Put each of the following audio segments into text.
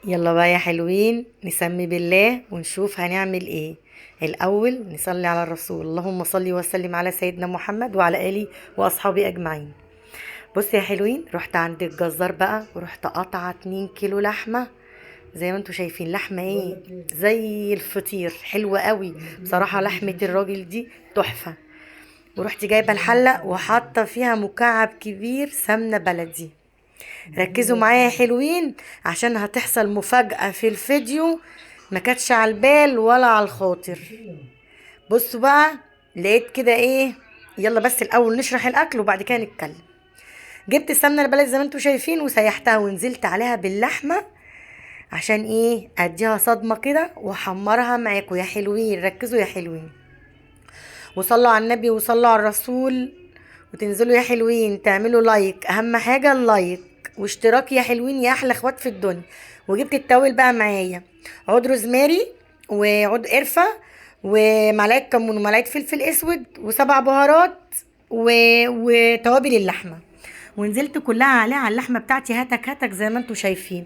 يلا بقى يا حلوين، نسمي بالله ونشوف هنعمل ايه. الاول نصلي على الرسول، اللهم صل وسلم على سيدنا محمد وعلى اله واصحابه اجمعين. بص يا حلوين، رحت عند الجزار بقى ورحت قاطعه 2 كيلو لحمه. زي ما انتوا شايفين لحمه ايه، زي الفطير، حلوه قوي بصراحه. لحمه الراجل دي تحفه. ورحت جايبه الحله وحاطه فيها مكعب كبير سمنه بلدي. ركزوا معايا يا حلوين عشان هتحصل مفاجأة في الفيديو، ما كانتش على البال ولا على الخاطر. بصوا بقى، لقيت كده ايه. يلا بس الاول نشرح الاكل وبعد كده نتكلم. جبت السمنه البلدي زي ما انتوا شايفين وسيحتها ونزلت عليها باللحمه عشان ايه، اديها صدمه كده واحمرها معاكم يا حلوين. ركزوا يا حلوين وصلوا على النبي وصلوا على الرسول. وتنزلوا يا حلوين تعملوا لايك، اهم حاجة اللايك واشتراك يا حلوين يا احلى اخوات في الدنيا. وجبت التوابل بقى معايا، عود روزماري وعود قرفة ومعلقة كمون ومعلقة فلفل اسود وسبع بهارات وتوابل اللحمة. ونزلت كلها عليها على اللحمة بتاعتي هتك هتك زي ما انتوا شايفين.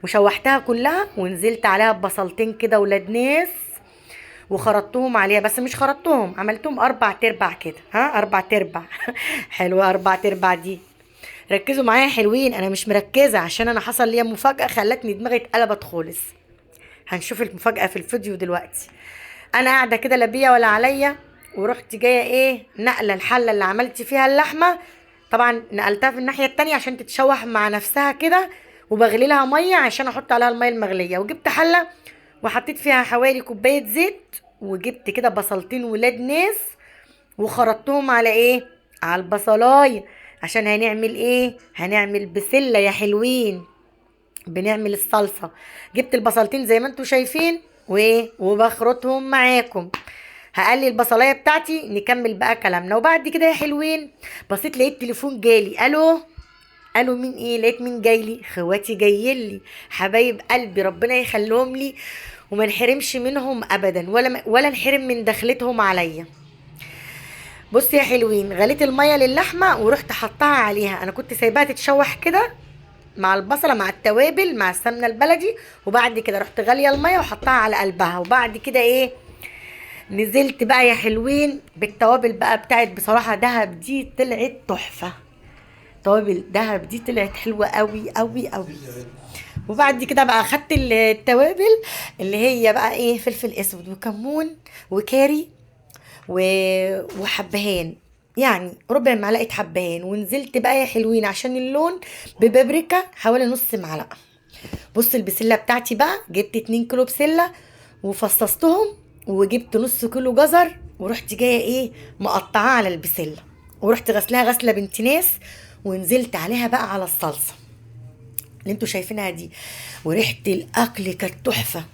وشوحتها كلها ونزلت عليها ببصلتين كده ولاد ناس وخرطتهم عليها، بس مش خرطتهم، عملتهم 4 تربع كده، ها 4 تربع. حلوة 4 تربع دي. ركزوا معايا يا حلوين، انا مش مركزة عشان انا حصل ليا مفاجأة خلتني دماغي اتقلبت خالص. هنشوف المفاجأة في الفيديو دلوقتي. انا قاعدة كده لا بيا ولا عليا، ورحت جاية ايه، نقلة الحلة اللي عملت فيها اللحمة. طبعا نقلتها في الناحية التانية عشان تتشوح مع نفسها كده، وبغلي لها مية عشان احط عليها المية المغلية. وجبت حلة وحطيت فيها حوالي كوباية زيت، وجبت كده بصلتين ولاد ناس وخرطتهم على ايه، على البصلاية. عشان هنعمل ايه، هنعمل بسلة يا حلوين، بنعمل الصلصة. جبت البصلتين زي ما انتوا شايفين وايه، وبخرطهم معاكم. هقلي البصلايه بتاعتي نكمل بقى كلامنا. وبعد كده يا حلوين بصيت لقيت تليفون جالي. الو، الو مين ايه، لقيت مين جاي لي، خواتي جايين لي، حبايب قلبي ربنا يخليهم لي وما نحرمش منهم ابدا، ولا نحرم من دخلتهم عليا. بصي يا حلوين، غليت الميه للحمه ورحت حطها عليها. انا كنت سايباها تتشوح كده مع البصله مع التوابل مع السمنه البلدي، وبعد كده رحت غاليه الميه وحطها على قلبها. وبعد كده ايه، نزلت بقى يا حلوين بالتوابل بقى بتاعت بصراحه دهب دي طلعت تحفه. توابل دهب دي طلعت حلوه قوي قوي قوي. وبعد كده بقى اخدت التوابل اللي هي بقى ايه، فلفل اسود وكمون وكاري وحبهان، يعني ربع معلقه حبهان. ونزلت بقى يا حلوين عشان اللون ببابريكا حوالي نص معلقه. بص البسله بتاعتي بقى، جبت 2 كيلو بسله وفصصتهم، وجبت نص كيلو جزر ورحت جايه ايه، مقطعاه على البسله. ورحت غسلها غسله بنت ناس، ونزلت عليها بقى على الصلصه اللي انتوا شايفينها دي. وريحه الاكل كانت تحفه.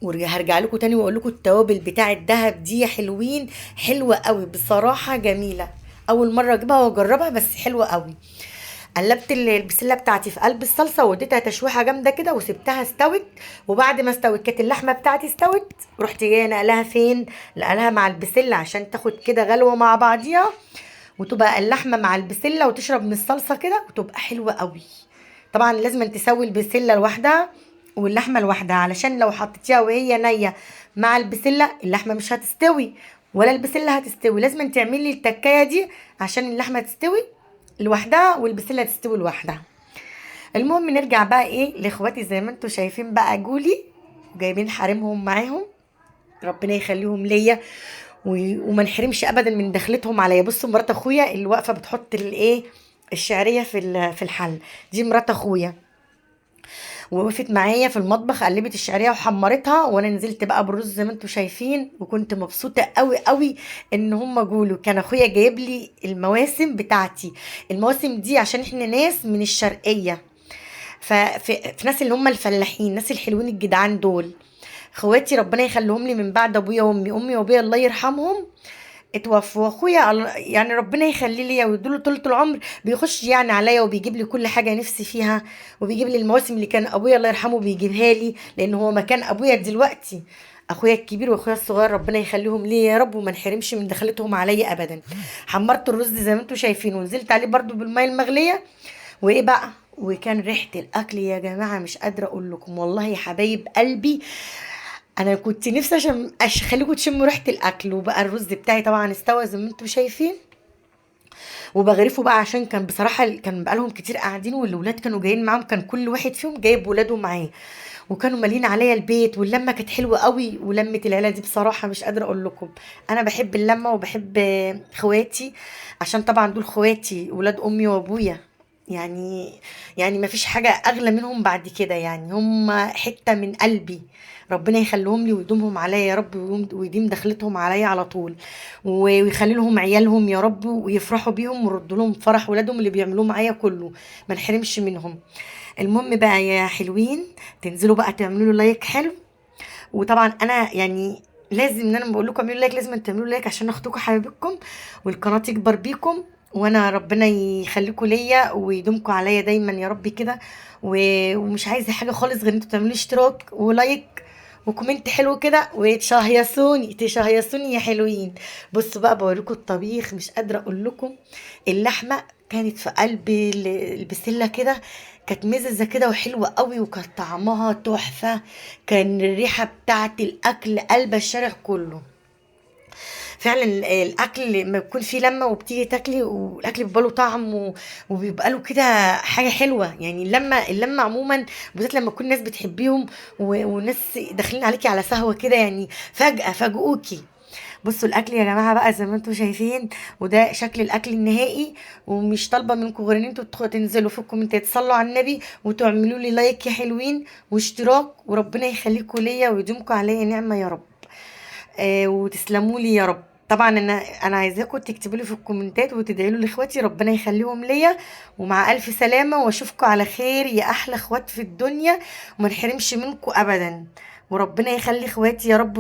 وهرجع لكم تاني واقول لكم التوابل بتاع الدهب دي يا حلوين حلوه قوي بصراحه، جميله. اول مره اجيبها واجربها بس حلوه قوي. قلبت البسله بتاعتي في قلب الصلصه واديتها تشويحه جامده كده وسبتها استوت. وبعد ما استوت كانت اللحمه بتاعتي استوت، رحت جايه نقلها فين، نقلها مع البسله عشان تاخد كده غلوه مع بعضيها، وتبقى اللحمه مع البسله وتشرب من الصلصه كده وتبقى حلوه قوي. طبعا لازم تسوي البسله لوحدها واللحمه لوحدها، علشان لو حطيتيها وهي نيه مع البسله اللحمه مش هتستوي ولا البسله هتستوي. لازم تعملي التكايه دي عشان اللحمه تستوي لوحدها والبسله تستوي لوحدها. المهم نرجع بقى ايه لاخواتي، زي ما انتوا شايفين بقى جولي وجايبين حريمهم معاهم، ربنا يخليهم ليا وما نحرمش ابدا من دخلتهم عليا. بصوا مرات اخويا اللي واقفه بتحط الايه، الشعريه في الحل، دي مرات اخويا ووقفت معايا في المطبخ قلبت الشعريه وحمرتها. وانا نزلت بقى بالرز زي ما انتم شايفين، وكنت مبسوطه قوي قوي ان هم جولوا. كان اخويا جايب لي المواسم بتاعتي، المواسم دي عشان احنا ناس من الشرقيه، في ناس اللي هم الفلاحين، الناس الحلوين الجدعان دول. اخواتي ربنا يخليهم لي من بعد ابويا وامي، امي وابويا الله يرحمهم اتوفوا، واخويا يعني ربنا يخليه ليا ويديله طولة العمر، بيخش يعني عليا وبيجيب لي كل حاجه نفسي فيها، وبيجيب لي المواسم اللي كان ابويا الله يرحمه بيجيبها لي، لان هو مكان ابويا دلوقتي. اخويا الكبير واخويا الصغير ربنا يخليهم لي يا رب وما نحرمش من دخلتهم عليا ابدا. حمرت الرز زي ما انتم شايفين ونزلت عليه برضو بالميه المغليه. وايه بقى، وكان ريحة الاكل يا جماعة مش قادرة اقول لكم، والله يا حبايب قلبي انا كنت نفسي اخليكم تشموا ريحة الاكل. وبقى الرز بتاعي طبعا استوى زي ما انتم شايفين، وبغرفه بقى عشان كان بصراحة كان بقالهم كتير قاعدين، والولاد كانوا جايين معاهم، كان كل واحد فيهم جايب ولاده معاه، وكانوا مالين عليا البيت، واللمه كانت حلوه قوي. ولمه العيله دي بصراحه مش قادره اقول لكم، انا بحب اللمه وبحب اخواتي، عشان طبعا دول اخواتي ولاد امي وابويا، يعني يعني ما فيش حاجه اغلى منهم بعد كده، يعني هم حته من قلبي. ربنا يخليهم لي ويدومهم عليا يا رب، ويديم دخلتهم عليا على طول، ويخلي لهم عيالهم يا رب، ويفرحوا بيهم ويردوا لهم فرح ولادهم اللي بيعملوه معايا كله، ما نحرمش منهم. المهم بقى يا حلوين، تنزلوا بقى تعملوا له لايك حلو. وطبعا انا يعني لازم ان انا بقول لكم اعملوا لايك، لازم تعملوا لايك عشان اخدكم حبايبكم والقناه تكبر بيكم، وانا ربنا يخليكم ليا ويدومكم عليا دايما يا رب كده. ومش عايزه حاجه خالص غير ان انتوا تعملوا اشتراك ولايك وكومنت حلو كده، تشهيصوني يا حلوين. بصوا بقى بوريكم الطبيخ، مش قادره اقول لكم. اللحمه كانت في قلب البسله كده، كانت مززه كده وحلوه قوي، وكانت طعمها تحفه. كان الريحه بتاعت الاكل قلب الشارع كله. فعلا الاكل لما بيكون فيه لمه وبتيجي تاكلي والاكل بيبقى له طعم وبيبقى له كده حاجه حلوه، يعني اللمه عموما، بالذات لما تكون ناس بتحبيهم وناس داخلين عليكي على سهوه كده، يعني فجاه فاجئوكي. بصوا الاكل يا جماعه بقى زي ما انتم شايفين، وده شكل الاكل النهائي. ومش طالبه منكم غير ان انتوا تنزلوا في الكومنتات تصلوا على النبي وتعملوا لي لايك يا حلوين واشتراك، وربنا يخليكم ليا ويدومكم عليا نعمه يا رب. وتسلموا لي يا رب. طبعا انا عايزاكم تكتبوا لي في الكومنتات وتدعوا لي لاخواتي ربنا يخليهم ليا. ومع الف سلامه، واشوفكم على خير يا احلى اخوات في الدنيا، وما نحرمش منكم ابدا، وربنا يخلي اخواتي يا رب.